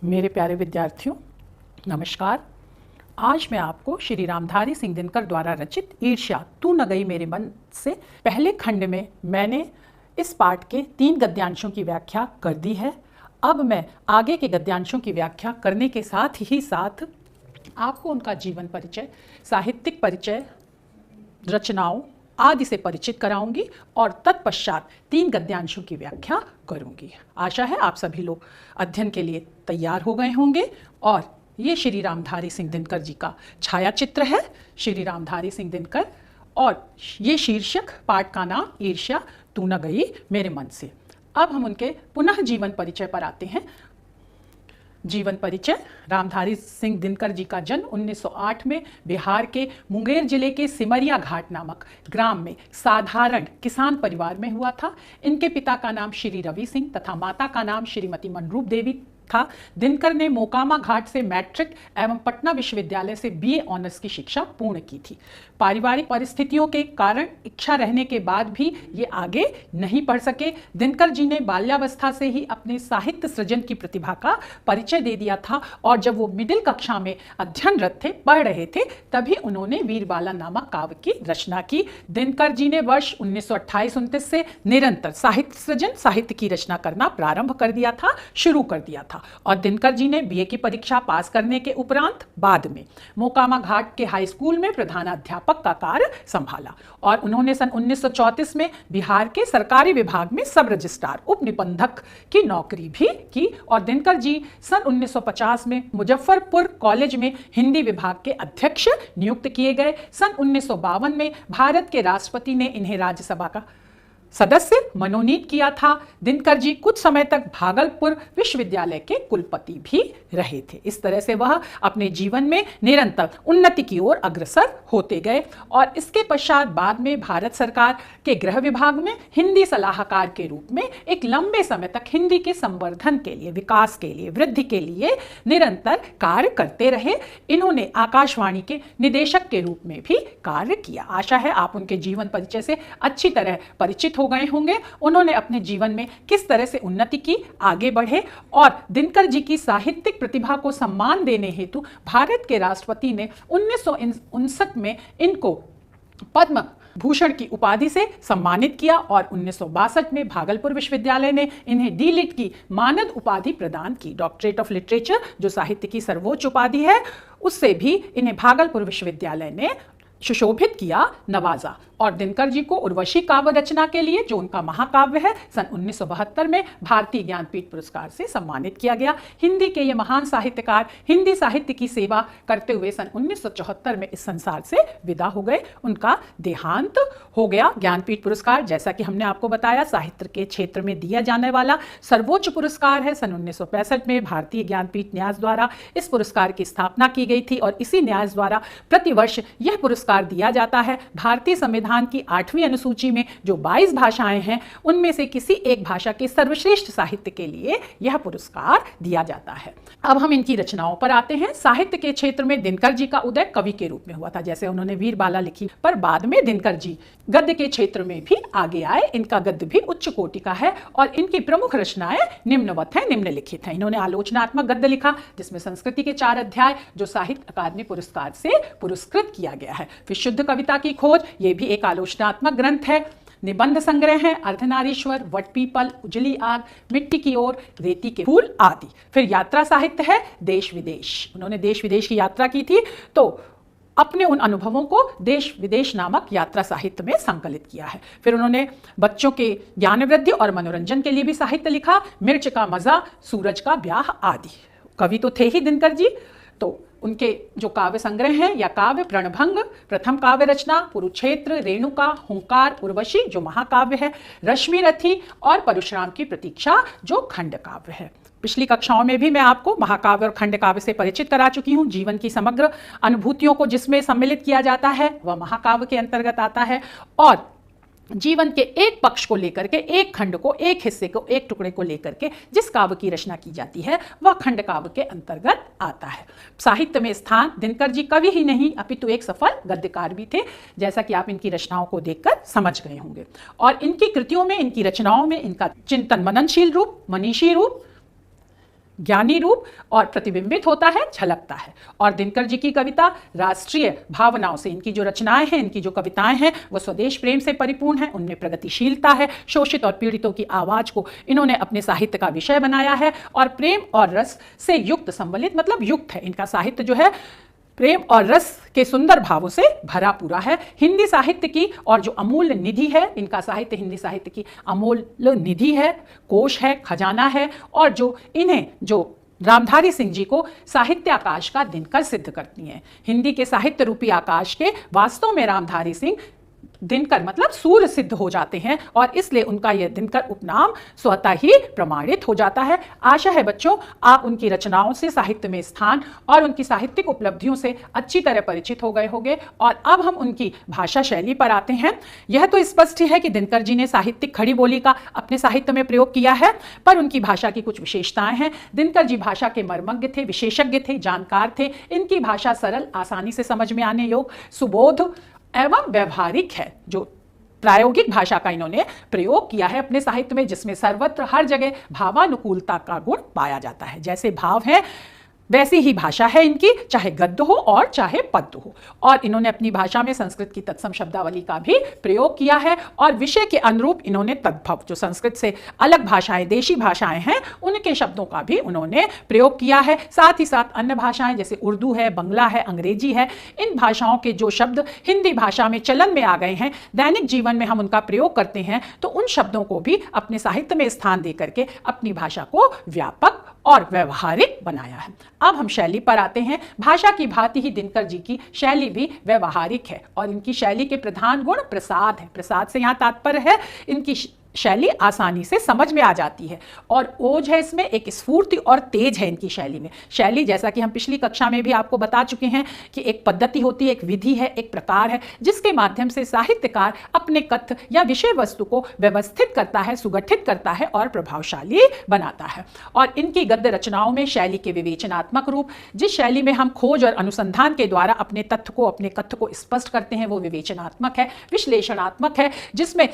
मेरे प्यारे विद्यार्थियों, नमस्कार। आज मैं आपको श्री रामधारी सिंह दिनकर द्वारा रचित ईर्ष्या तू न गई मेरे मन से पहले खंड में मैंने इस पाठ के 3 गद्यांशों की व्याख्या कर दी है। अब मैं आगे के गद्यांशों की व्याख्या करने के साथ ही साथ आपको उनका जीवन परिचय, साहित्यिक परिचय, रचनाओं आदि से परिचित कराऊंगी और तत्पश्चात 3 गद्यांशों की व्याख्या करूंगी। आशा है आप सभी लोग अध्ययन के लिए तैयार हो गए होंगे। और ये श्री रामधारी सिंह दिनकर जी का छाया चित्र है, श्री रामधारी सिंह दिनकर, और ये शीर्षक पाठ का नाम ईर्ष्या तू न गई मेरे मन से। अब हम उनके पुनः जीवन परिचय पर आते हैं। जीवन परिचय। रामधारी सिंह दिनकर जी का जन्म 1908 में बिहार के मुंगेर जिले के सिमरिया घाट नामक ग्राम में साधारण किसान परिवार में हुआ था। इनके पिता का नाम श्री रवि सिंह तथा माता का नाम श्रीमती मनरूप देवी था। दिनकर ने मोकामा घाट से मैट्रिक एवं पटना विश्वविद्यालय से बीए ऑनर्स की शिक्षा पूर्ण की थी। पारिवारिक परिस्थितियों के कारण इच्छा रहने के बाद भी ये आगे नहीं पढ़ सके। दिनकर जी ने बाल्यावस्था से ही अपने साहित्य सृजन की प्रतिभा का परिचय दे दिया था और जब वो मिडिल कक्षा में अध्ययनरत थे, पढ़ रहे थे, तभी उन्होंने वीरबाला नामक काव्य की रचना की। दिनकर जी ने वर्ष 1928-29 से निरंतर साहित्य सृजन, साहित्य की रचना करना प्रारंभ कर दिया था, शुरू कर दिया था। और दिनकर जी ने बीए की परीक्षा पास करने के उपरांत बाद में मोकामा घाट के हाई स्कूल में प्रधानाध्यापक का कार्य संभाला और उन्होंने सन 1934 में बिहार के सरकारी विभाग में सब रजिस्ट्रार उप निबंधक की नौकरी भी की। और दिनकर जी सन 1950 में मुजफ्फरपुर कॉलेज में हिंदी विभाग के अध्यक्ष नियुक्त किए गए। सन 1952 में भारत के राष्ट्रपति ने इन्हें राज्यसभा का सदस्य मनोनीत किया था। दिनकर जी कुछ समय तक भागलपुर विश्वविद्यालय के कुलपति भी रहे थे। इस तरह से वह अपने जीवन में निरंतर उन्नति की ओर अग्रसर होते गए और इसके पश्चात बाद में भारत सरकार के गृह विभाग में हिंदी सलाहकार के रूप में एक लंबे समय तक हिंदी के संवर्धन के लिए, विकास के लिए, वृद्धि के लिए निरंतर कार्य करते रहे। इन्होंने आकाशवाणी के निदेशक के रूप में भी कार्य किया। आशा है आप उनके जीवन परिचय से अच्छी तरह परिचित हो गए होंगे। उन्होंने अपने जीवन में किस तरह से उन्नति की, आगे बढ़े और दिनकर जी की साहित्यिक प्रतिभा को सम्मान देने हेतु भारत के राष्ट्रपति ने 1959 में इनको पद्म भूषण की उपाधि से सम्मानित किया और 1962 में भागलपुर विश्वविद्यालय ने इन्हें डी.लिट की मानद उपाधि प्रदान की। डॉक्टरेट ऑफ लिटरेचर, जो साहित्य की सर्वोच्च उपाधि है, उससे भी इन्हें भागलपुर विश्वविद्यालय ने सुशोभित किया, नवाजा। और दिनकर जी को उर्वशी काव्य रचना के लिए, जो उनका महाकाव्य है, सन 1972 में भारतीय ज्ञानपीठ पुरस्कार से सम्मानित किया गया। हिंदी के ये महान साहित्यकार हिंदी साहित्य की सेवा करते हुए सन 1974 में इस संसार से विदा हो गए। उनका देहांत हो गया। ज्ञानपीठ पुरस्कार, जैसा कि हमने आपको बताया, साहित्य के क्षेत्र में दिया जाने वाला सर्वोच्च पुरस्कार है। सन 1965 में भारतीय ज्ञानपीठ न्यास द्वारा इस पुरस्कार की स्थापना की गई थी और इसी न्यास द्वारा प्रतिवर्ष यह पुरस्कार दिया जाता है। भारतीय संविधान की 8वीं अनुसूची में जो 22 भाषाएं हैं, उनमें से किसी एक भाषा के सर्वश्रेष्ठ साहित्य के लिए यह पुरस्कार दिया जाता है। अब हम इनकी रचनाओं पर आते हैं। साहित्य के क्षेत्र में दिनकर जी का उदय कवि के रूप में हुआ था, जैसे उन्होंने वीरबाला लिखी, पर बाद में दिनकर जी गद्य के क्षेत्र में भी आगे आए। इनका गद्य भी उच्च कोटि का है और इनकी प्रमुख रचनाएं निम्नवत है, निम्नलिखित हैं। इन्होंने आलोचनात्मक गद्य लिखा, जिसमें संस्कृति के 4 अध्याय, जो साहित्य अकादमी पुरस्कार से पुरस्कृत किया गया है। फिर शुद्ध कविता की खोज, ये भी एक आलोचनात्मक ग्रंथ है। निबंध संग्रह है अर्धनारीश्वर, वटपीपल, उजली आग, मिट्टी की ओर, रेती के फूल आदि। फिर यात्रा साहित्य है देश विदेश। उन्होंने देश विदेश की यात्रा की थी, तो अपने उन अनुभवों को देश विदेश नामक यात्रा साहित्य में संकलित किया है। फिर उन्होंने बच्चों के ज्ञान वृद्धि और मनोरंजन के लिए भी साहित्य लिखा, मिर्च का मजा, सूरज का ब्याह आदि। कवि तो थे ही दिनकर जी, तो उनके जो काव्य संग्रह हैं या काव्य, प्रणभंग प्रथम काव्य रचना, कुरुक्षेत्र, रेणुका, हुंकार, उर्वशी जो महाकाव्य है, रश्मि रथी और परशुराम की प्रतीक्षा जो खंड काव्य है। पिछली कक्षाओं में भी मैं आपको महाकाव्य और खंड काव्य से परिचित करा चुकी हूँ। जीवन की समग्र अनुभूतियों को जिसमें सम्मिलित किया जाता है वह महाकाव्य के अंतर्गत आता है और जीवन के एक पक्ष को लेकर के, एक खंड को, एक हिस्से को, एक टुकड़े को लेकर के जिस काव्य की रचना की जाती है वह खंड काव्य के अंतर्गत आता है। साहित्य में स्थान दिनकर जी कवि ही नहीं अपितु एक सफल गद्यकार भी थे, जैसा कि आप इनकी रचनाओं को देखकर समझ गए होंगे। और इनकी कृतियों में, इनकी रचनाओं में इनका चिंतन मननशील रूप, मनीषी रूप ज्ञानी रूप और प्रतिबिंबित होता है, झलकता है। और दिनकर जी की कविता राष्ट्रीय भावनाओं से, इनकी जो रचनाएं हैं, इनकी जो कविताएं हैं वो स्वदेश प्रेम से परिपूर्ण है, उनमें प्रगतिशीलता है, शोषित और पीड़ितों की आवाज को इन्होंने अपने साहित्य का विषय बनाया है और प्रेम और रस से युक्त, सम्मिलित मतलब युक्त है। इनका साहित्य जो है प्रेम और रस के सुंदर भावों से भरा पूरा है। हिंदी साहित्य की और जो अमूल्य निधि है, इनका साहित्य हिंदी साहित्य की अमूल्य निधि है, कोश है, खजाना है, और जो इन्हें जो रामधारी सिंह जी को साहित्य आकाश का दिनकर सिद्ध करती हैं। हिंदी के साहित्य रूपी आकाश के वास्तव में रामधारी सिंह दिनकर मतलब सूर्य सिद्ध हो जाते हैं और इसलिए उनका यह दिनकर उपनाम स्वतः ही प्रमाणित हो जाता है। आशा है बच्चों आप उनकी रचनाओं से साहित्य में स्थान और उनकी साहित्यिक उपलब्धियों से अच्छी तरह परिचित हो गए होंगे। और अब हम उनकी भाषा शैली पर आते हैं। यह तो स्पष्ट ही है कि दिनकर जी ने साहित्यिक खड़ी बोली का अपने साहित्य में प्रयोग किया है, पर उनकी भाषा की कुछ विशेषताएं हैं। दिनकर जी भाषा के मर्मज्ञ थे, विशेषज्ञ थे, जानकार थे। इनकी भाषा सरल, आसानी से समझ में आने योग्य, सुबोध एवं व्यवहारिक है। जो प्रायोगिक भाषा का इन्होंने प्रयोग किया है अपने साहित्य में, जिसमें सर्वत्र हर जगह भावानुकूलता का गुण पाया जाता है। जैसे भाव है वैसी ही भाषा है इनकी, चाहे गद्य हो और चाहे पद्य हो। और इन्होंने अपनी भाषा में संस्कृत की तत्सम शब्दावली का भी प्रयोग किया है और विषय के अनुरूप इन्होंने तद्भव, जो संस्कृत से अलग भाषाएं, देशी भाषाएं हैं, उनके शब्दों का भी उन्होंने प्रयोग किया है। साथ ही साथ अन्य भाषाएं जैसे उर्दू है, बंगला है, अंग्रेजी है, इन भाषाओं के जो शब्द हिंदी भाषा में चलन में आ गए हैं, दैनिक जीवन में हम उनका प्रयोग करते हैं, तो उन शब्दों को भी अपने साहित्य में स्थान दे करके अपनी भाषा को व्यापक और व्यवहारिक बनाया है। अब हम शैली पर आते हैं। भाषा की भांति ही दिनकर जी की शैली भी व्यवहारिक है और इनकी शैली के प्रधान गुण प्रसाद है। प्रसाद से यहाँ तात्पर्य है इनकी शैली आसानी से समझ में आ जाती है और ओज है इसमें, एक स्फूर्ति और तेज है इनकी शैली में। शैली जैसा कि हम पिछली कक्षा में भी आपको बता चुके हैं कि एक पद्धति होती है, एक विधि है, एक प्रकार है, जिसके माध्यम से साहित्यकार अपने कथ्य या विषय वस्तु को व्यवस्थित करता है, सुगठित करता है और प्रभावशाली बनाता है। और इनकी गद्य रचनाओं में शैली के विवेचनात्मक रूप, जिस शैली में हम खोज और अनुसंधान के द्वारा अपने तथ्य को, अपने कथ्य को स्पष्ट करते हैं, वो विवेचनात्मक है, विश्लेषणात्मक है। जिसमें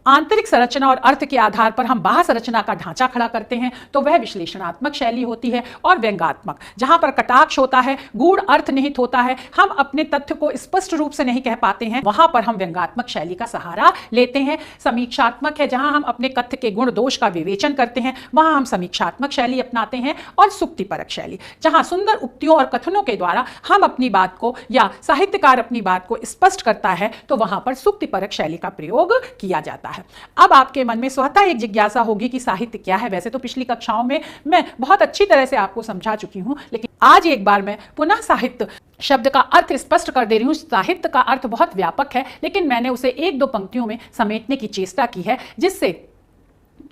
आंतरिक संरचना और अर्थ के आधार पर हम बाह्य संरचना का ढांचा खड़ा करते हैं, तो वह विश्लेषणात्मक शैली होती है। और व्यंग्यात्मक, जहां पर कटाक्ष होता है, गूढ़ अर्थ निहित होता है, हम अपने तथ्य को स्पष्ट रूप से नहीं कह पाते हैं, वहां पर हम व्यंग्यात्मक शैली का सहारा लेते हैं। समीक्षात्मक है, जहां हम अपने कथ्य के गुण दोष का विवेचन करते हैं, वहां हम समीक्षात्मक शैली अपनाते हैं। और सुक्तिपरक शैली, जहां सुंदर उक्तियों और कथनों के द्वारा हम अपनी बात को या साहित्यकार अपनी बात को स्पष्ट करता है, तो वहां पर सुक्तिपरक शैली का प्रयोग किया जाता है। अब आपके मन में स्वतः एक जिज्ञासा होगी कि साहित्य क्या है। वैसे तो पिछली कक्षाओं में मैं बहुत अच्छी तरह से आपको समझा चुकी हूं, लेकिन आज एक बार मैं पुनः साहित्य शब्द का अर्थ स्पष्ट कर दे रही हूं। साहित्य का अर्थ बहुत व्यापक है, लेकिन मैंने उसे एक दो पंक्तियों में समेटने की चेष्टा की है, जिससे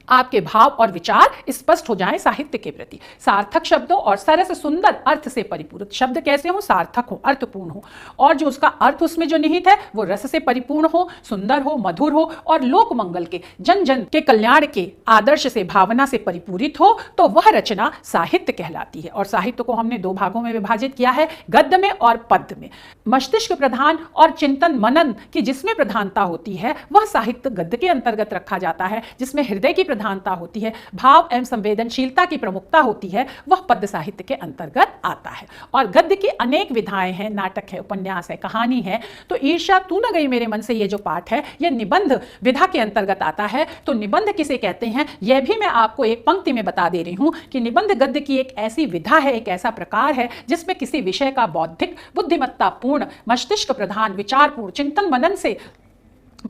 आपके भाव और विचार स्पष्ट हो जाएं साहित्य के प्रति। सार्थक शब्दों और सरस सुंदर अर्थ से परिपूर्ण शब्द कैसे हो? सार्थक हो, अर्थपूर्ण हो, और जो उसका अर्थ उसमें जो निहित है वो रस से परिपूर्ण हो, सुंदर हो, मधुर हो और लोक मंगल के, जन जन के कल्याण के आदर्श से, भावना से परिपूरित हो, तो वह रचना साहित्य कहलाती है। और साहित्य को हमने दो भागों में विभाजित किया है, गद्य में और पद्य में। मस्तिष्क प्रधान और चिंतन मनन की जिसमें प्रधानता होती है, वह साहित्य गद्य के अंतर्गत रखा जाता है। जिसमें हृदय की प्रधानता होती है, भाव एवं संवेदनशीलता की प्रमुखता होती है, वह पद्य साहित्य के अंतर्गत आता है। और गद्य की अनेक विधाएं हैं, नाटक है, उपन्यास है, कहानी है। तो ईर्ष्या तू न गई मेरे मन से ये जो पाठ है, यह निबंध विधा के अंतर्गत आता है। तो निबंध किसे कहते हैं, यह भी मैं आपको एक पंक्ति में बता दे रही हूं कि निबंध गद्य की एक ऐसी विधा है, एक ऐसा प्रकार है, जिसमें किसी विषय का बौद्धिक, बुद्धिमत्तापूर्ण, मस्तिष्क प्रधान, विचारपूर्ण, चिंतन मनन से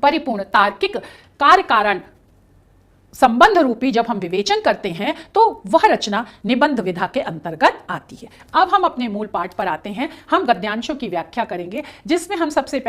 परिपूर्ण, तार्किक, कार्य कारण संबंध रूपी जब हम विवेचन करते हैं, तो वह रचना निबंध विधा के अंतर्गत आती है। अब हम अपने मूल पाठ पर आते हैं। हम गद्यांशों की व्याख्या करेंगे, जिसमें हम सबसे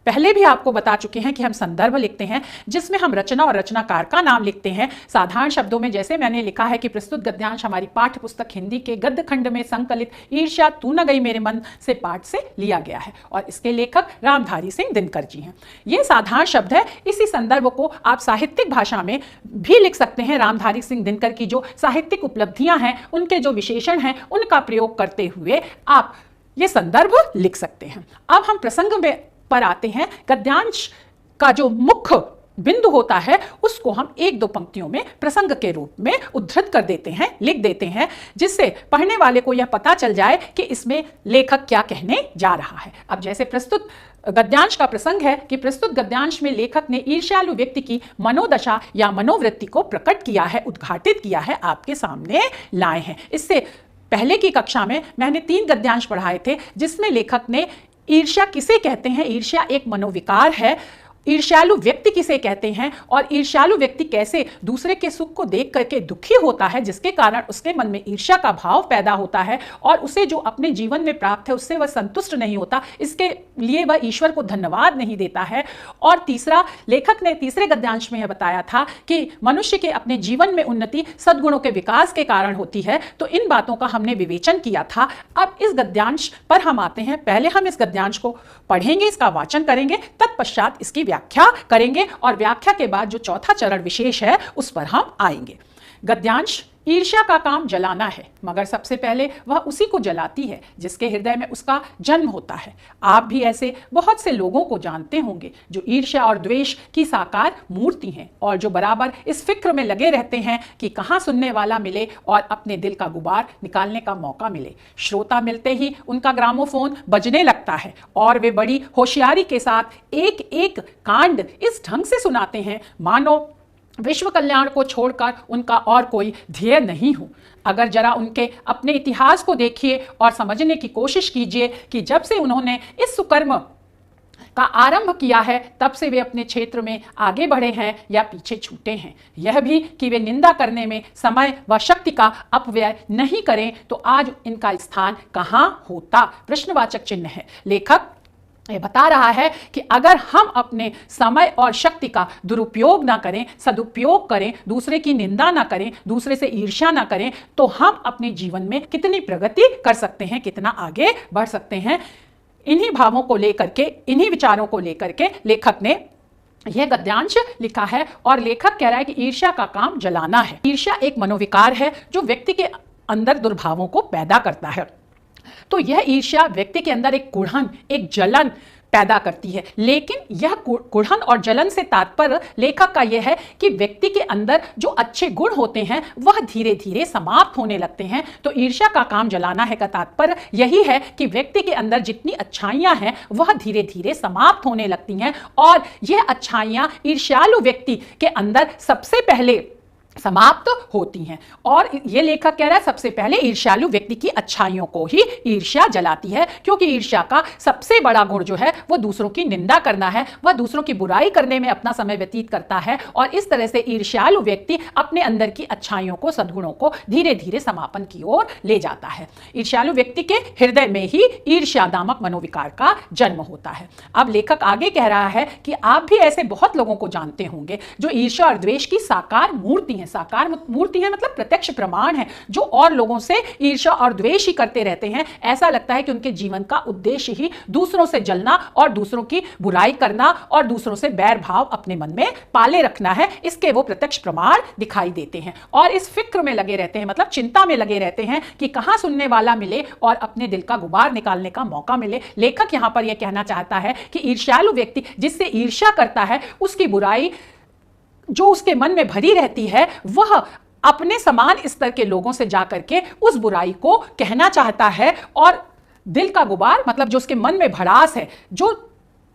पहले भी आपको बता चुके हैं कि हम संदर्भ लिखते हैं, जिसमें हम रचना और रचनाकार का नाम लिखते हैं साधारण शब्दों में। जैसे मैंने लिखा है कि प्रस्तुत गद्यांश हमारी पाठ्य पुस्तक हिंदी के गद्य खंड में संकलित ईर्ष्या तू न गई मेरे मन से पाठ से लिया गया है और इसके लेखक रामधारी सिंह दिनकर जी हैं। ये साधारण शब्द है। इसी संदर्भ को आप साहित्यिक भाषा में भी लिख सकते हैं। रामधारी सिंह दिनकर की जो साहित्यिक उपलब्धियां हैं, उनके जो विशेषण हैं, उनका प्रयोग करते हुए आप ये संदर्भ लिख सकते हैं। अब हम प्रसंग में पर आते हैं। गद्यांश का जो मुख्य बिंदु होता है उसको हम एक दो पंक्तियों में प्रसंग के रूप में उद्धृत कर देते हैं, लिख देते हैं, जिससे पढ़ने वाले को यह पता चल जाए कि इसमें लेखक क्या कहने जा रहा है। अब जैसे प्रस्तुत गद्यांश का प्रसंग है कि प्रस्तुत गद्यांश में लेखक ने ईर्ष्यालु व्यक्ति की मनोदशा या मनोवृत्ति को प्रकट किया है, उद्घाटित किया है, आपके सामने लाए हैं। इससे पहले की कक्षा में मैंने 3 गद्यांश पढ़ाए थे जिसमें लेखक ने ईर्ष्या किसे कहते हैं, ईर्ष्या एक मनोविकार है, ईर्ष्यालु व्यक्ति किसे कहते हैं और ईर्ष्यालु व्यक्ति कैसे दूसरे के सुख को देख करके दुखी होता है, जिसके कारण उसके मन में ईर्ष्या का भाव पैदा होता है और उसे जो अपने जीवन में प्राप्त है उससे वह संतुष्ट नहीं होता, इसके लिए वह ईश्वर को धन्यवाद नहीं देता है। और तीसरा, लेखक ने तीसरे गद्यांश में यह बताया था कि मनुष्य के अपने जीवन में उन्नति सद्गुणों के विकास के कारण होती है, तो इन बातों का हमने विवेचन किया था। अब इस गद्यांश पर हम आते हैं। पहले हम इस गद्यांश को पढ़ेंगे, इसका वाचन करेंगे, तत्पश्चात इसकी व्याख्या करेंगे और व्याख्या के बाद जो चौथा चरण विशेष है उस पर हम आएंगे। गद्यांश, ईर्ष्या का काम जलाना है, मगर सबसे पहले वह उसी को जलाती है जिसके हृदय में उसका जन्म होता है। आप भी ऐसे बहुत से लोगों को जानते होंगे जो ईर्ष्या और द्वेष की साकार मूर्ति हैं और जो बराबर इस फिक्र में लगे रहते हैं कि कहाँ सुनने वाला मिले और अपने दिल का गुबार निकालने का मौका मिले। श्रोता मिलते ही उनका ग्रामोफोन बजने लगता है और वे बड़ी होशियारी के साथ एक एक कांड इस ढंग से सुनाते हैं मानो विश्व कल्याण को छोड़कर उनका और कोई ध्येय नहीं हो। अगर जरा उनके अपने इतिहास को देखिए और समझने की कोशिश कीजिए कि जब से उन्होंने इस सुकर्म का आरंभ किया है तब से वे अपने क्षेत्र में आगे बढ़े हैं या पीछे छूटे हैं। यह भी कि वे निंदा करने में समय व शक्ति का अपव्यय नहीं करें तो आज इनका स्थान कहाँ होता, प्रश्नवाचक चिन्ह है। लेखक ये बता रहा है कि अगर हम अपने समय और शक्ति का दुरुपयोग ना करें, सदुपयोग करें, दूसरे की निंदा ना करें, दूसरे से ईर्ष्या ना करें, तो हम अपने जीवन में कितनी प्रगति कर सकते हैं, कितना आगे बढ़ सकते हैं। इन्हीं भावों को लेकर के, इन्हीं विचारों को लेकर के लेखक ने यह गद्यांश लिखा है और लेखक कह रहा है कि ईर्ष्या का काम जलाना है। ईर्ष्या एक मनोविकार है जो व्यक्ति के अंदर दुर्भावों को पैदा करता है। तो यह ईर्ष्या व्यक्ति के अंदर एक कुढ़न, एक जलन पैदा करती है। लेकिन यह कुढ़न और जलन से तात्पर्य लेखक का यह है कि व्यक्ति के अंदर जो अच्छे गुण होते हैं वह धीरे धीरे समाप्त होने लगते हैं। तो ईर्ष्या का काम जलाना है का तात्पर्य यही है कि व्यक्ति के अंदर जितनी अच्छाइयां हैं वह धीरे धीरे समाप्त होने लगती हैं और यह अच्छाइयां ईर्ष्यालु व्यक्ति के अंदर सबसे पहले समाप्त होती हैं। और ये लेखक कह रहा है सबसे पहले ईर्ष्यालु व्यक्ति की अच्छाइयों को ही ईर्ष्या जलाती है, क्योंकि ईर्ष्या का सबसे बड़ा गुण जो है वो दूसरों की निंदा करना है, वह दूसरों की बुराई करने में अपना समय व्यतीत करता है और इस तरह से ईर्ष्यालु व्यक्ति अपने अंदर की अच्छाइयों को, सद्गुणों को धीरे धीरे समापन की ओर ले जाता है। ईर्ष्यालु व्यक्ति के हृदय में ही ईर्ष्या नामक मनोविकार का जन्म होता है। अब लेखक आगे कह रहा है कि आप भी ऐसे बहुत लोगों को जानते होंगे जो ईर्ष्या और द्वेष की साकार मूर्ति है। साकार मूर्ति है मतलब प्रत्यक्ष प्रमाण है, जो और लोगों से ईर्ष्या और द्वेष ही करते रहते हैं। ऐसा लगता है कि उनके जीवन का उद्देश्य ही दूसरों से जलना और दूसरों की बुराई करना और दूसरों से बैर भाव अपने मन में पाले रखना है। इसके वो प्रत्यक्ष प्रमाण दिखाई देते हैं और इस फिक्र में लगे रहते हैं, मतलब चिंता में लगे रहते हैं कि कहां सुनने वाला मिले और अपने दिल का गुबार निकालने का मौका मिले। लेखक यहां पर यह कहना चाहता है कि ईर्ष्यालु व्यक्ति जिससे ईर्ष्या करता है उसकी बुराई जो उसके मन में भरी रहती है वह अपने समान स्तर के लोगों से जाकर के उस बुराई को कहना चाहता है और दिल का गुबार मतलब जो उसके मन में भड़ास है, जो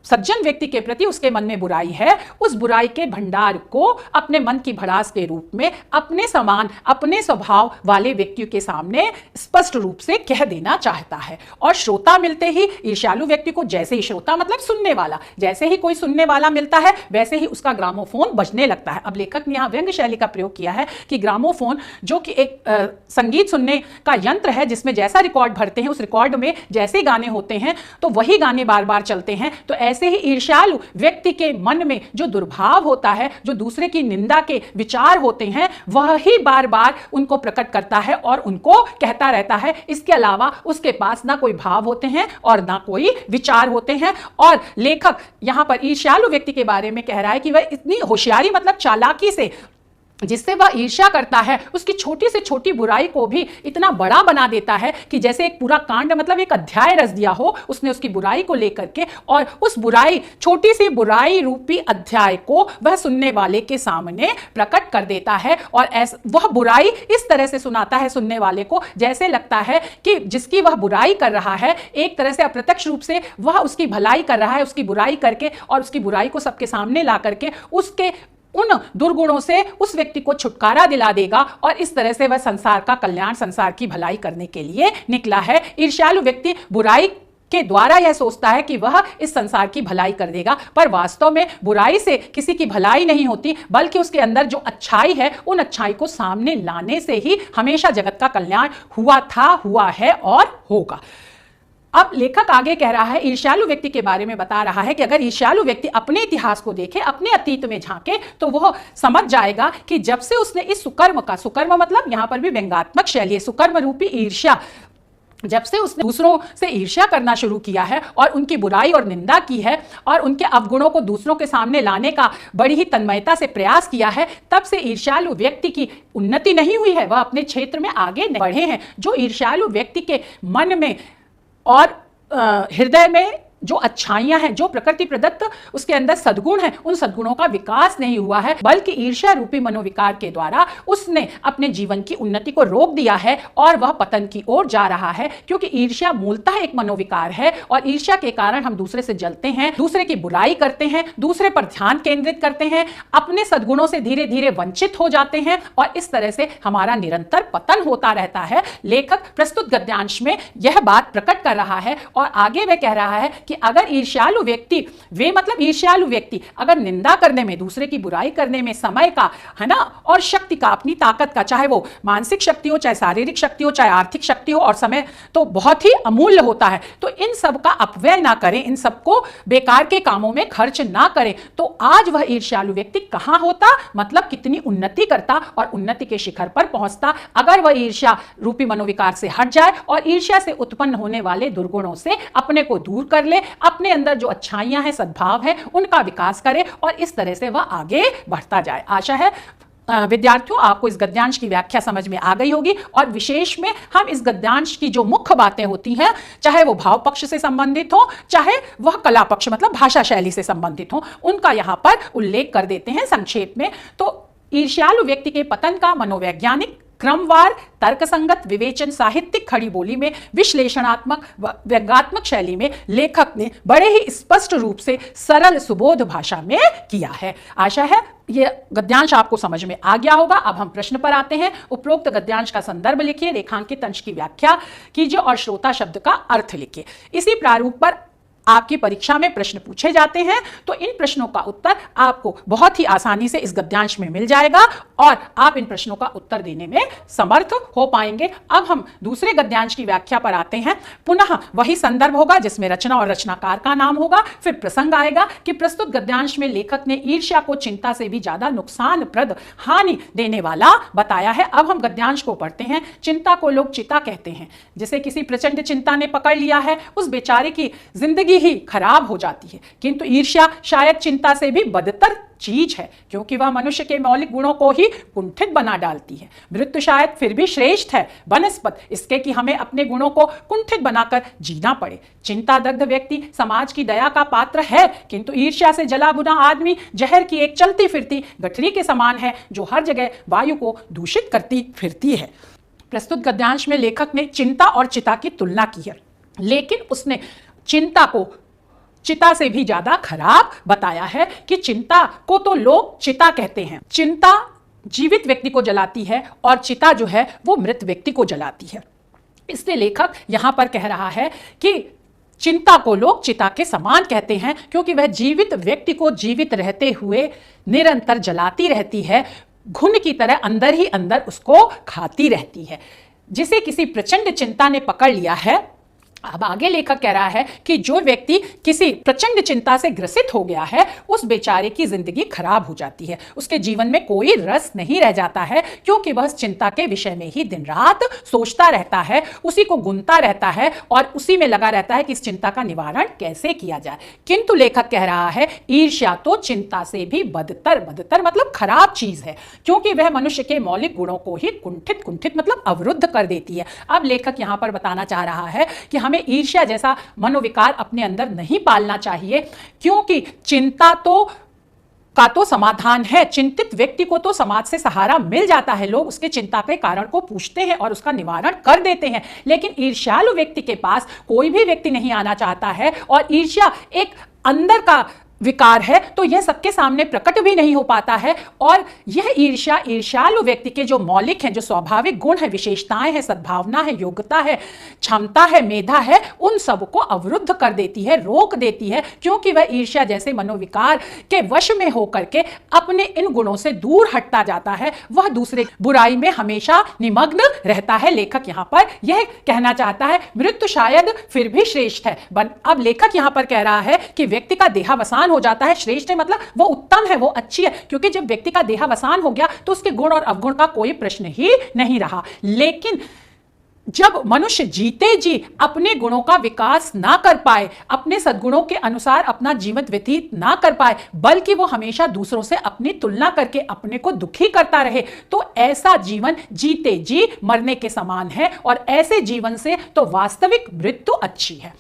सज्जन व्यक्ति के प्रति उसके मन में बुराई है, उस बुराई के भंडार को अपने मन की भड़ास के रूप में अपने समान, अपने स्वभाव वाले व्यक्तियों के सामने स्पष्ट रूप से कह देना चाहता है। और श्रोता मिलते ही ईर्ष्यालु व्यक्ति को, जैसे ही श्रोता मतलब सुनने वाला, जैसे ही कोई सुनने वाला मिलता है वैसे ही उसका ग्रामोफोन बजने लगता है। अब लेखक ने यहाँ व्यंग्य शैली का प्रयोग किया है कि ग्रामोफोन जो कि एक संगीत सुनने का यंत्र है जिसमें जैसा रिकॉर्ड भरते हैं उस रिकॉर्ड में जैसे गाने होते हैं तो वही गाने बार बार चलते हैं। तो ऐसे ही ईर्ष्यालु व्यक्ति के मन में जो दुर्भाव होता है, जो दूसरे की निंदा के विचार होते हैं, वह ही बार बार उनको प्रकट करता है और उनको कहता रहता है। इसके अलावा उसके पास ना कोई भाव होते हैं और ना कोई विचार होते हैं। और लेखक यहां पर ईर्ष्यालु व्यक्ति के बारे में कह रहा है कि वह इतनी होशियारी मतलब चालाकी से जिससे वह ईर्ष्या करता है, उसकी छोटी से छोटी बुराई को भी इतना बड़ा बना देता है कि जैसे एक पूरा कांड मतलब एक अध्याय रच दिया हो उसने उसकी बुराई को लेकर के, और उस बुराई, छोटी सी बुराई रूपी अध्याय को वह सुनने वाले के सामने प्रकट कर देता है। और वह बुराई इस तरह से सुनाता है सुनने वाले को, जैसे लगता है कि जिसकी वह बुराई कर रहा है एक तरह से अप्रत्यक्ष रूप से वह उसकी भलाई कर रहा है, उसकी बुराई करके, और उसकी बुराई को सबके सामने ला करके उसके उन दुर्गुणों से उस व्यक्ति को छुटकारा दिला देगा। और इस तरह से वह संसार का कल्याण, संसार की भलाई करने के लिए निकला है। ईर्ष्यालु व्यक्ति बुराई के द्वारा यह सोचता है कि वह इस संसार की भलाई कर देगा, पर वास्तव में बुराई से किसी की भलाई नहीं होती, बल्कि उसके अंदर जो अच्छाई है उन अच्छाई को सामने लाने से ही हमेशा जगत का कल्याण हुआ था, हुआ है और होगा। अब लेखक आगे कह रहा है, ईर्ष्यालु व्यक्ति के बारे में बता रहा है कि अगर ईर्ष्यालु व्यक्ति अपने इतिहास को देखे, अपने अतीत में झांके, तो वह समझ जाएगा कि जब से उसने इस सुकर्म का, सुकर्म मतलब यहां पर भी व्यंग्यात्मक शैली, सुकर्म रूपी ईर्ष्या, जब से उसने दूसरों से ईर्ष्या करना शुरू किया है और उनकी बुराई और निंदा की है और उनके अवगुणों को दूसरों के सामने लाने का बड़ी ही तन्मयता से प्रयास किया है, तब से ईर्ष्यालु व्यक्ति की उन्नति नहीं हुई है, वह अपने क्षेत्र में आगे बढ़े हैं। जो ईर्ष्यालु व्यक्ति के मन में और हृदय में जो अच्छाइयां हैं, जो प्रकृति प्रदत्त उसके अंदर सद्गुण हैं, उन सद्गुणों का विकास नहीं हुआ है, बल्कि ईर्ष्या रूपी मनोविकार के द्वारा उसने अपने जीवन की उन्नति को रोक दिया है और वह पतन की ओर जा रहा है। क्योंकि ईर्ष्या मूलतः एक मनोविकार है और ईर्ष्या के कारण हम दूसरे से जलते हैं, दूसरे की बुराई करते हैं, दूसरे पर ध्यान केंद्रित करते हैं, अपने सद्गुणों से धीरे धीरे वंचित हो जाते हैं और इस तरह से हमारा निरंतर पतन होता रहता है। लेखक प्रस्तुत गद्यांश में यह बात प्रकट कर रहा है और आगे वह कह रहा है कि अगर ईर्ष्यालु व्यक्ति, वे मतलब ईर्ष्यालु व्यक्ति अगर निंदा करने में, दूसरे की बुराई करने में समय का, है ना, और शक्ति का, अपनी ताकत का, चाहे वो मानसिक शक्ति हो, चाहे शारीरिक शक्ति हो, चाहे आर्थिक शक्ति हो, और समय तो बहुत ही अमूल्य होता है, तो इन सब का अपव्यय ना करें, इन सबको बेकार के कामों में खर्च ना करें, तो आज वह ईर्ष्यालु व्यक्ति कहां होता, मतलब कितनी उन्नति करता और उन्नति के शिखर पर पहुंचता, अगर वह ईर्ष्या रूपी मनोविकार से हट जाए और ईर्ष्या से उत्पन्न होने वाले दुर्गुणों से अपने को दूर कर ले, अपने अंदर जो अच्छाइयां हैं, सद्भाव है, उनका विकास करे और इस तरह से वह आगे बढ़ता जाए। आशा है विद्यार्थियों आपको इस गद्यांश की व्याख्या समझ में आ गई होगी और विशेष में हम इस गद्यांश की जो मुख्य बातें होती हैं, चाहे वो भाव पक्ष से संबंधित हो, चाहे वह कला पक्ष मतलब भाषा शैली से संबंधित हो, उनका यहां पर उल्लेख कर देते हैं संक्षेप में। तो ईर्ष्यालु व्यक्ति के पतन का मनोवैज्ञानिक, क्रमवार, तर्कसंगत विवेचन साहित्यिक खड़ी बोली में, विश्लेषणात्मक व्यंग्यात्मक शैली में लेखक ने बड़े ही स्पष्ट रूप से सरल सुबोध भाषा में किया है। आशा है यह गद्यांश आपको समझ में आ गया होगा। अब हम प्रश्न पर आते हैं। उपरोक्त गद्यांश का संदर्भ लिखिए, रेखांकित अंश की व्याख्या कीजिए और श्रोता शब्द का अर्थ लिखिए। इसी प्रारूप पर आपकी परीक्षा में प्रश्न पूछे जाते हैं, तो इन प्रश्नों का उत्तर आपको बहुत ही आसानी से इस गद्यांश में मिल जाएगा और आप इन प्रश्नों का उत्तर देने में समर्थ हो पाएंगे। अब हम दूसरे गद्यांश की व्याख्या पर आते हैं। पुनः वही संदर्भ होगा जिसमें रचना और रचनाकार का नाम होगा, फिर प्रसंग आएगा कि प्रस्तुत गद्यांश में लेखक ने ईर्ष्या को चिंता से भी ज्यादा नुकसानप्रद, हानि देने वाला बताया है। अब हम गद्यांश को पढ़ते हैं। चिंता को लोग चिता कहते हैं। जिसे किसी प्रचंड चिंता ने पकड़ लिया है, उस बेचारे की जिंदगी ही खराब हो जाती है, किंतु ईर्ष्या शायद चिंता से भी बदतर चीज है, क्योंकि वह मनुष्य के मौलिक गुणों को ही कुंठित बना डालती है। मृत्यु शायद फिर भी श्रेष्ठ है बनस्पत इसके कि हमें अपने गुणों को कुंठित बनाकर जीना पड़े। चिंता दग्ध व्यक्ति समाज की दया का पात्र है, किंतु ईर्ष्या से जला बुना आदमी जहर की एक चलती फिरती गठरी के समान है, जो हर जगह वायु को दूषित करती फिरती है। प्रस्तुत गद्यांश में लेखक ने चिंता और चिता की तुलना की है, लेकिन उसने चिंता को चिता से भी ज्यादा खराब बताया है कि चिंता को तो लोग चिता कहते हैं। चिंता जीवित व्यक्ति को जलाती है और चिता जो है वो मृत व्यक्ति को जलाती है। इसलिए लेखक यहां पर कह रहा है कि चिंता को लोग चिता के समान कहते हैं, क्योंकि वह जीवित व्यक्ति को जीवित रहते हुए निरंतर जलाती रहती है, घुन की तरह अंदर ही अंदर उसको खाती रहती है। जिसे किसी प्रचंड चिंता ने पकड़ लिया है, अब आगे लेखक कह रहा है कि जो व्यक्ति किसी प्रचंड चिंता से ग्रसित हो गया है, उस बेचारे की जिंदगी खराब हो जाती है, उसके जीवन में कोई रस नहीं रह जाता है, क्योंकि वह चिंता के विषय में ही दिन रात सोचता रहता है, उसी को गुनता रहता है और उसी में लगा रहता है कि इस चिंता का निवारण कैसे किया जाए। किंतु लेखक कह रहा है ईर्ष्या तो चिंता से भी बदतर मतलब खराब चीज है, क्योंकि वह मनुष्य के मौलिक गुणों को ही कुंठित मतलब अवरुद्ध कर देती है। अब लेखक यहां पर बताना चाह रहा है कि हमें ईर्ष्या जैसा मनोविकार अपने अंदर नहीं पालना चाहिए, क्योंकि चिंता का तो समाधान है। चिंतित व्यक्ति को तो समाज से सहारा मिल जाता है, लोग उसके चिंता के कारण को पूछते हैं और उसका निवारण कर देते हैं। लेकिन ईर्ष्यालु व्यक्ति के पास कोई भी व्यक्ति नहीं आना चाहता है, और ईर्ष्या एक अंदर का विकार है, तो यह सबके सामने प्रकट भी नहीं हो पाता है। और यह ईर्ष्यालु व्यक्ति के जो मौलिक हैं, जो स्वाभाविक गुण है, विशेषताएं हैं, सद्भावना है, योग्यता है, क्षमता है, मेधा है, उन सब को अवरुद्ध कर देती है, रोक देती है, क्योंकि वह ईर्ष्या जैसे मनोविकार के वश में होकर के अपने इन गुणों से दूर हटता जाता है, वह दूसरे बुराई में हमेशा निमग्न रहता है। लेखक यहां पर यह कहना चाहता है मृत्यु शायद फिर भी श्रेष्ठ है। अब लेखक यहां पर कह रहा है कि व्यक्ति का देहावसान हो जाता है, श्रेष्ठ है मतलब वो उत्तम है, वो अच्छी है, क्योंकि जब व्यक्ति का देहावसान हो गया तो उसके गुण और अवगुण का कोई प्रश्न ही नहीं रहा। लेकिन जब मनुष्य जीते जी अपने गुणों का विकास ना कर पाए, अपने सद्गुणों के अनुसार अपना जीवन व्यतीत ना कर पाए, बल्कि वो हमेशा दूसरों से अपनी तुलना करके अपने को दुखी करता रहे, तो ऐसा जीवन जीते जी मरने के समान है, और ऐसे जीवन से तो वास्तविक मृत्यु अच्छी है।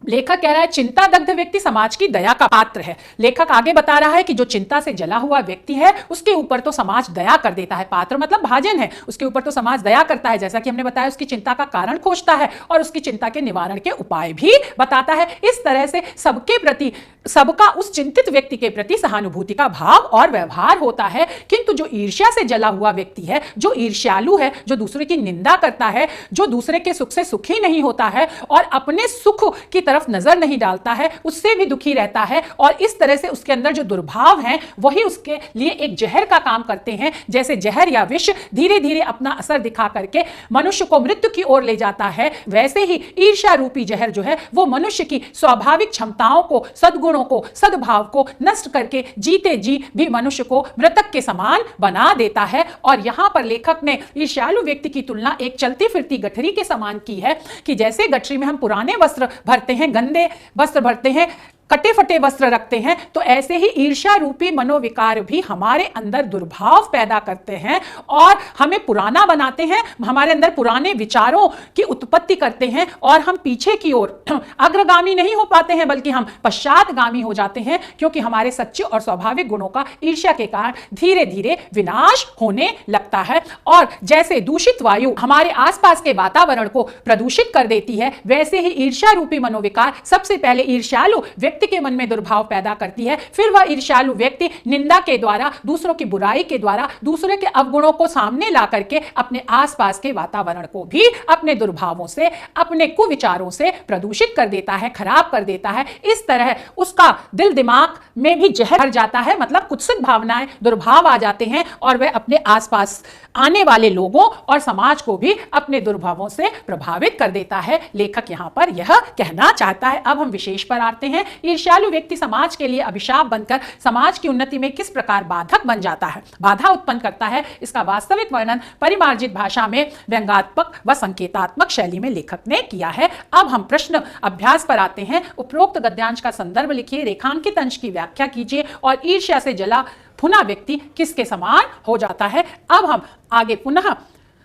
लेखक कह रहा है चिंता दग्ध व्यक्ति समाज की दया का पात्र है। लेखक आगे बता रहा है कि जो चिंता से जला हुआ व्यक्ति है उसके ऊपर तो समाज दया कर देता है। पात्र मतलब भाजन है, उसके ऊपर तो समाज दया करता है, जैसा कि हमने बताया, उसकी चिंता का कारण खोजता है और उसकी चिंता के निवारण के उपाय भी बताता है। इस तरह से सबके प्रति, सबका उस चिंतित व्यक्ति के प्रति सहानुभूति का भाव और व्यवहार होता है। किंतु जो ईर्ष्या से जला हुआ व्यक्ति है, जो ईर्ष्यालु है, जो दूसरे की निंदा करता है, जो दूसरे के सुख से सुखी नहीं होता है और अपने सुख की तरफ नजर नहीं डालता है, उससे भी दुखी रहता है, और इस तरह से उसके अंदर जो दुर्भाव हैं वही उसके लिए एक जहर का काम करते हैं। जैसे जहर या विष धीरे धीरे अपना असर दिखा करके मनुष्य को मृत्यु की ओर ले जाता है, वैसे ही ईर्ष्या रूपी जहर जो है वो मनुष्य की स्वाभाविक क्षमताओं को, सद्गुणों को, सद्भाव को नष्ट करके जीते जी भी मनुष्य को मृतक के समान बना देता है। और यहां पर लेखक ने ईर्ष्यालु व्यक्ति की तुलना एक चलती फिरती गठरी के समान की है, कि जैसे गठरी में हम पुराने वस्त्र भरते हैं, गंदे वस्त्र भरते हैं, कटे फटे वस्त्र रखते हैं, तो ऐसे ही ईर्ष्या रूपी मनोविकार भी हमारे अंदर दुर्भाव पैदा करते हैं और हमें पुराना बनाते हैं, हमारे अंदर पुराने विचारों की उत्पत्ति करते हैं, और हम पीछे की ओर अग्रगामी नहीं हो पाते हैं, बल्कि हम पश्चातगामी हो जाते हैं, क्योंकि हमारे सच्चे और स्वाभाविक गुणों का ईर्ष्या के कारण धीरे धीरे विनाश होने लगता है। और जैसे दूषित वायु हमारे आसपास के वातावरण को प्रदूषित कर देती है, वैसे ही ईर्ष्या रूपी मनोविकार सबसे पहले ईर्ष्यालु व्यक्ति के मन में दुर्भाव पैदा करती है, फिर वह ईर्ष्यालु व्यक्ति निंदा के द्वारा, दूसरों की बुराई के द्वारा, दूसरे के अवगुणों को सामने ला करके अपने आसपास के वातावरण को भी अपने दुर्भावों से, अपने कुविचारों से प्रदूषित कर देता है, खराब कर देता है। इस तरह उसका दिल दिमाग में भी जहर भर जाता है, मतलब कुत्सित भावनाएं, दुर्भाव आ जाते हैं, और वह अपने आसपास आने वाले लोगों और समाज को भी अपने दुर्भावों से प्रभावित कर देता है। लेखक यहां पर यह कहना चाहता है। अब हम विशेष पर आते हैं। ईर्ष्यालु व्यक्ति समाज के लिए अभिशाप बनकर समाज की उन्नति में किस प्रकार बाधक बन जाता है, बाधा उत्पन्न करता है, इसका वास्तविक वर्णन परिमार्जित भाषा में व्यंग्यात्मक व संकेतात्मक शैली में लेखक ने किया है। अब हम प्रश्न अभ्यास पर आते हैं। उपरोक्त गद्यांश का संदर्भ लिखिए, रेखांकित अंश की व्याख्या कीजिए, और ईर्ष्या से जला भुना व्यक्ति किसके समान हो जाता है। अब हम आगे पुनः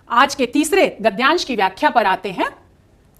आज के तीसरे गद्यांश की व्याख्या पर आते हैं।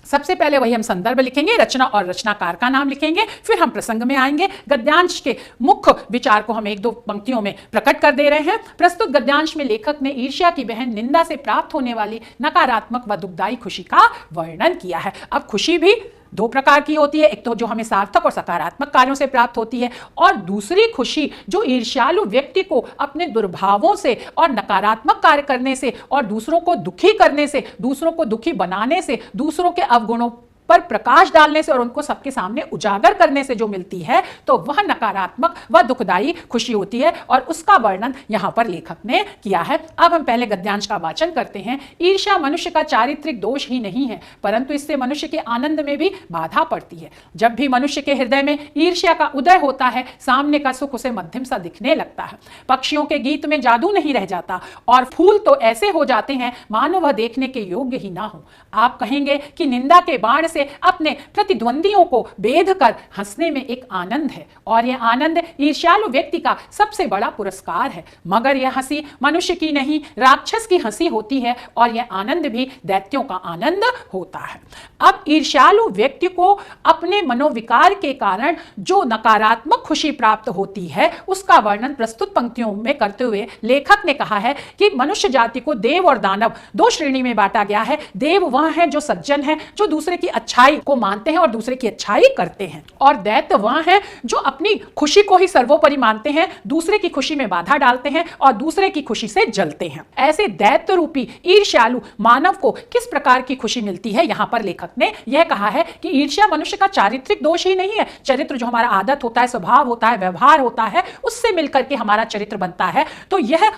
सबसे पहले वही हम संदर्भ लिखेंगे, रचना और रचनाकार का नाम लिखेंगे, फिर हम प्रसंग में आएंगे। गद्यांश के मुख्य विचार को हम एक दो पंक्तियों में प्रकट कर दे रहे हैं। प्रस्तुत गद्यांश में लेखक ने ईर्ष्या की बहन निंदा से प्राप्त होने वाली नकारात्मक व दुखदायी खुशी का वर्णन किया है। अब खुशी भी दो प्रकार की होती है, एक तो जो हमें सार्थक और सकारात्मक कार्यों से प्राप्त होती है, और दूसरी खुशी जो ईर्ष्यालु व्यक्ति को अपने दुर्भावों से और नकारात्मक कार्य करने से और दूसरों को दुखी करने से, दूसरों को दुखी बनाने से, दूसरों के अवगुणों पर प्रकाश डालने से और उनको सबके सामने उजागर करने से जो मिलती है तो वह नकारात्मक व दुखदायी खुशी होती है और उसका वर्णन यहां पर लेखक ने किया है। अब हम पहले गद्यांश का वाचन करते हैं। ईर्ष्या मनुष्य का चारित्रिक दोष ही नहीं है, परंतु इससे मनुष्य के आनंद में भी बाधा पड़ती है। जब भी मनुष्य के हृदय में ईर्ष्या का उदय होता है, सामने का सुख उसे मध्यम सा दिखने लगता है। पक्षियों के गीत में जादू नहीं रह जाता और फूल तो ऐसे हो जाते हैं मानो वह देखने के योग्य ही ना हो। आप कहेंगे कि निंदा के बाण से अपने प्रतिद्वंदियों को बेध कर हंसने में एक आनंद है और यह आनंद ईर्ष्यालु व्यक्ति का सबसे बड़ा पुरस्कार है, मगर यह हंसी मनुष्य की नहीं राक्षस की हंसी होती है और यह आनंद भी दैत्यों का आनंद होता है। अब ईर्ष्यालु व्यक्ति को अपने मनोविकार के कारण जो नकारात्मक खुशी प्राप्त होती है उसका वर्णन प्रस्तुत पंक्तियों में करते हुए लेखक ने कहा है कि मनुष्य जाति को देव और दानव दो श्रेणी में बांटा गया है। देव वह है जो सज्जन है, जो दूसरे की अच्छाई को मानते हैं और दूसरे की अच्छाई करते हैं, और दैत्य वह है जो अपनी खुशी को ही सर्वोपरि मानते हैं, दूसरे की खुशी में बाधा डालते हैं और दूसरे की खुशी से जलते हैं। ऐसे दैत्य रूपी ईर्ष्यालु मानव को किस प्रकार की खुशी मिलती है, यहां पर लेखक ने यह कहा है कि ईर्ष्या मनुष्य का चारित्रिक दोष ही नहीं है। चरित्र जो हमारा आदत होता है, स्वभाव होता है, व्यवहार होता है, उससे मिलकर के हमारा चरित्र बनता है। तो यह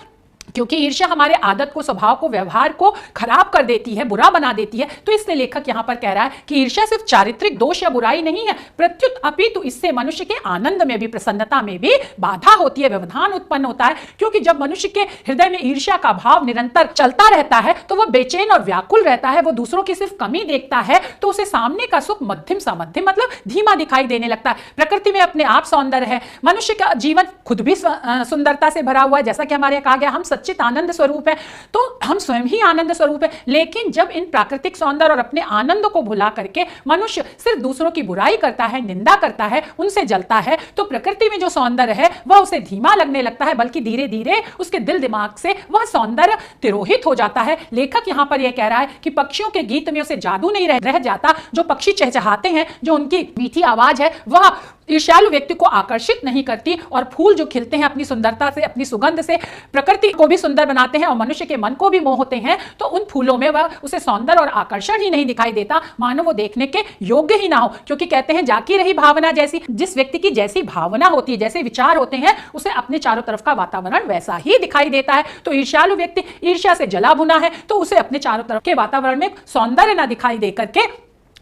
क्योंकि ईर्ष्या हमारे आदत को, स्वभाव को, व्यवहार को खराब कर देती है, बुरा बना देती है, तो इसलिए लेखक यहां पर कह रहा है कि ईर्ष्या सिर्फ चारित्रिक दोष या बुराई नहीं है, प्रत्युत अपितु इससे मनुष्य के आनंद में भी, प्रसन्नता में भी बाधा होती है, व्यवधान उत्पन्न होता है। क्योंकि जब मनुष्य के हृदय में ईर्ष्या का भाव निरंतर चलता रहता है तो वह बेचैन और व्याकुल रहता है, वो दूसरों की सिर्फ कमी देखता है तो उसे सामने का सुख मध्यम सा, मध्यम मतलब धीमा दिखाई देने लगता है। प्रकृति में अपने आप सौंदर्य है, मनुष्य का जीवन खुद भी सुंदरता से भरा हुआ है, जैसा कि हमारे यहाँ कहा गया हम सच्चित आनंद स्वरूप है, तो हम स्वयं ही आनंद स्वरूप है। लेकिन जब इन प्राकृतिक सौंदर्य और अपने आनंद को भुला करके मनुष्य सिर्फ दूसरों की बुराई करता है, निंदा करता है, उनसे जलता है, तो प्रकृति में जो सौंदर्य है वह उसे धीमा लगने लगता है, बल्कि धीरे धीरे उसके दिल दिमाग से वह सौंदर्य तिरोहित हो जाता है। लेखक यहां पर यह कह रहा है कि पक्षियों के गीत में उसे जादू नहीं रह जाता, जो पक्षी चहचहाते हैं, जो उनकी मीठी आवाज है वह ईर्ष्यालु व्यक्ति को आकर्षित नहीं करती, और फूल जो खिलते हैं अपनी सुंदरता से, अपनी सुगंध से प्रकृति को भी सुंदर बनाते हैं और मनुष्य के मन को भी मोहते हैं, तो उन फूलों में वह उसे सौंदर्य और आकर्षण ही नहीं दिखाई देता, मानो वो देखने के योग्य ही ना हो। क्योंकि कहते हैं जाकी रही भावना जैसी, जिस व्यक्ति की जैसी भावना होती है, जैसे विचार होते हैं, उसे अपने चारों तरफ का वातावरण वैसा ही दिखाई देता है। तो ईर्ष्यालु व्यक्ति ईर्ष्या से जला भुना है, तो उसे अपने चारों तरफ के वातावरण में सौंदर्य ना दिखाई दे करके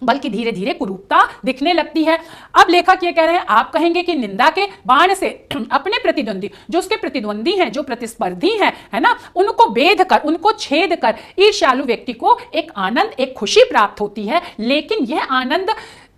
बल्कि धीरे धीरे कुरूपता दिखने लगती है। अब लेखक ये कह रहे हैं, आप कहेंगे कि निंदा के बाण से अपने प्रतिद्वंदी, जो उसके प्रतिद्वंदी हैं, जो प्रतिस्पर्धी हैं, है ना, उनको बेध कर, उनको छेद कर ईर्ष्यालु व्यक्ति को एक आनंद, एक खुशी प्राप्त होती है। लेकिन यह आनंद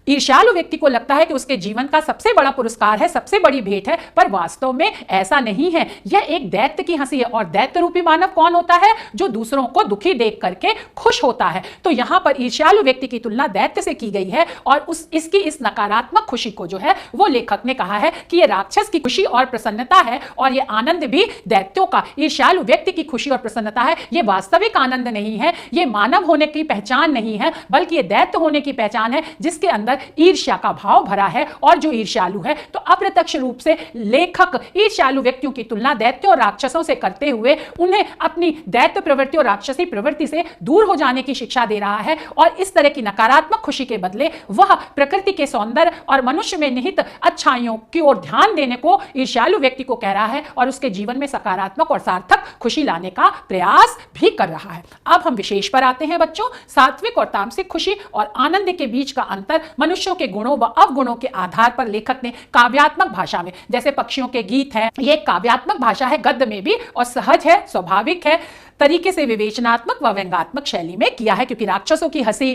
ईर्ष्यालु व्यक्ति को लगता है कि उसके जीवन का सबसे बड़ा पुरस्कार है, सबसे बड़ी भेंट है, पर वास्तव में ऐसा नहीं है। यह एक दैत्य की हंसी है, और दैत्य रूपी मानव कौन होता है? जो दूसरों को दुखी देख करके खुश होता है। तो यहां पर ईर्ष्यालु व्यक्ति की तुलना दैत्य से की गई है, और इसकी इस नकारात्मक खुशी को जो है वो लेखक ने कहा है कि यह राक्षस की खुशी और प्रसन्नता है, और यह आनंद भी दैत्यों का, ईर्ष्यालु व्यक्ति की खुशी और प्रसन्नता है। यह वास्तविक आनंद नहीं है, यह मानव होने की पहचान नहीं है, बल्कि यह दैत्य होने की पहचान है, जिसके अंदर ईर्ष्या का भाव भरा है। और जो ईर्ष्यालु है, तो अप्रत्यक्ष रूप से लेखक ईर्ष्यालु व्यक्तियों की तुलना दैत्यों और राक्षसों से करते हुए उन्हें अपनी दैत्य प्रवृत्ति और राक्षसी प्रवृत्ति से दूर हो जाने की शिक्षा दे रहा है, और इस तरह की नकारात्मक खुशी के बदले वह प्रकृति के सौंदर्य और मनुष्य में निहित अच्छाइयों की ओर ध्यान देने को ईर्ष्यालु व्यक्ति को कह रहा है, और उसके जीवन में सकारात्मक और सार्थक खुशी लाने का प्रयास भी कर रहा है। अब हम विशेष पर आते हैं बच्चों। सात्विक और तामसिक खुशी और आनंद के बीच का अंतर मनुष्यों के गुणों व अवगुणों के आधार पर लेखक ने काव्यात्मक भाषा में, जैसे पक्षियों के गीत है, ये काव्यात्मक भाषा है, गद्य में भी, और सहज है, स्वाभाविक है, तरीके से विवेचनात्मक व व्यंग्यात्मक शैली में किया है। क्योंकि राक्षसों की हंसी,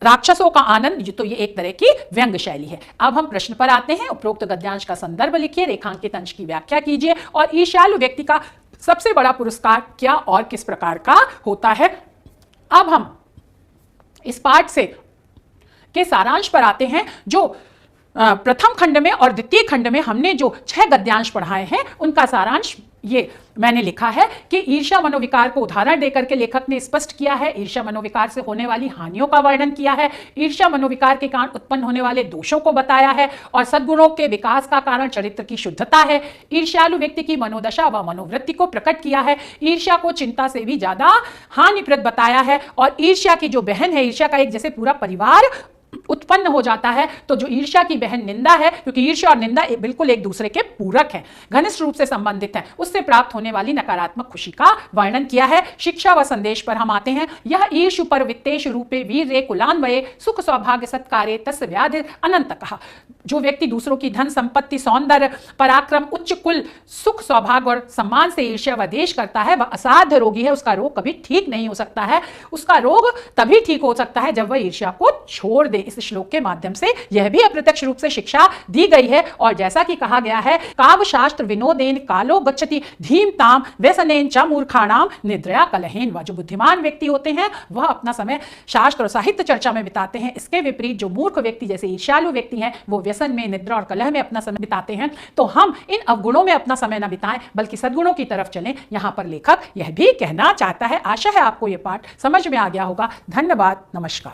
राक्षसों का आनंद, तो ये एक तरह की व्यंग्य शैली है। अब हम प्रश्न पर आते हैं। उपरोक्त गद्यांश का संदर्भ लिखिए, रेखांकित अंश की व्याख्या कीजिए, और ईर्ष्यालु व्यक्ति का सबसे बड़ा पुरस्कार क्या और किस प्रकार का होता है। अब हम इस पाठ से के सारांश पर आते हैं। जो प्रथम खंड में और द्वितीय खंड में हमने जो 6 गद्यांश पढ़ाए हैं, उनका सारांश ये मैंने लिखा है कि ईर्ष्या मनोविकार को उदाहरण देकर के लेखक ने स्पष्ट किया है। ईर्ष्या मनोविकार से होने वाली हानियों का वर्णन किया है, ईर्ष्या मनोविकार के कारण उत्पन्न होने वाले दोषों को बताया है, और सद्गुणों के विकास का कारण चरित्र की शुद्धता है। ईर्ष्यालु व्यक्ति की मनोदशा व मनोवृत्ति को प्रकट किया है। ईर्ष्या को चिंता से भी ज्यादा हानिप्रद बताया है, और ईर्ष्या की जो बहन है, ईर्ष्या का एक जैसे पूरा परिवार उत्पन्न हो जाता है। तो जो ईर्ष्या की बहन निंदा है, क्योंकि ईर्ष्या और निंदा बिल्कुल एक दूसरे के पूरक हैं, घनिष्ठ रूप से संबंधित हैं, उससे प्राप्त होने वाली नकारात्मक खुशी का वर्णन किया है। शिक्षा व संदेश पर हम आते हैं। यह ईर्ष्यु पर वित्तेश रूपे वीर्ये कुलान्वये सुख सौभाग्य सत्कारे तस्य व्याधि अनंत कहा। जो व्यक्ति दूसरों की धन संपत्ति सौंदर्य पराक्रम उच्च कुल सुख सौभाग्य और सम्मान से ईर्ष्या व द्वेष करता है, वह असाध्य रोगी है, उसका रोग कभी ठीक नहीं हो सकता है। उसका रोग तभी ठीक हो सकता है जब वह ईर्ष्या को छोड़ दे। इस श्लोक के माध्यम से यह भी अप्रत्यक्ष रूप से शिक्षा दी गई है। और जैसा कि कहा गया है, काव्य शास्त्र विनोदेन कालो गच्छति धीमताम व्यसनेन च मूर्खाणाम निद्रया कलहेन। वह जो बुद्धिमान व्यक्ति होते हैं वह अपना समय शास्त्र और साहित्य चर्चा में बिताते हैं। इसके विपरीत जो मूर्ख व्यक्ति जैसे ईर्ष्यालु व्यक्ति हैं वो व्यसन में, निद्रा और कलह में अपना समय बिताते हैं। तो हम इन अवगुणों में अपना समय न बिताएं बल्कि सद्गुणों की तरफ चलें। यहां पर लेखक यह भी कहना चाहता है। आशा है आपको यह पाठ समझ में आ गया होगा। धन्यवाद, नमस्कार।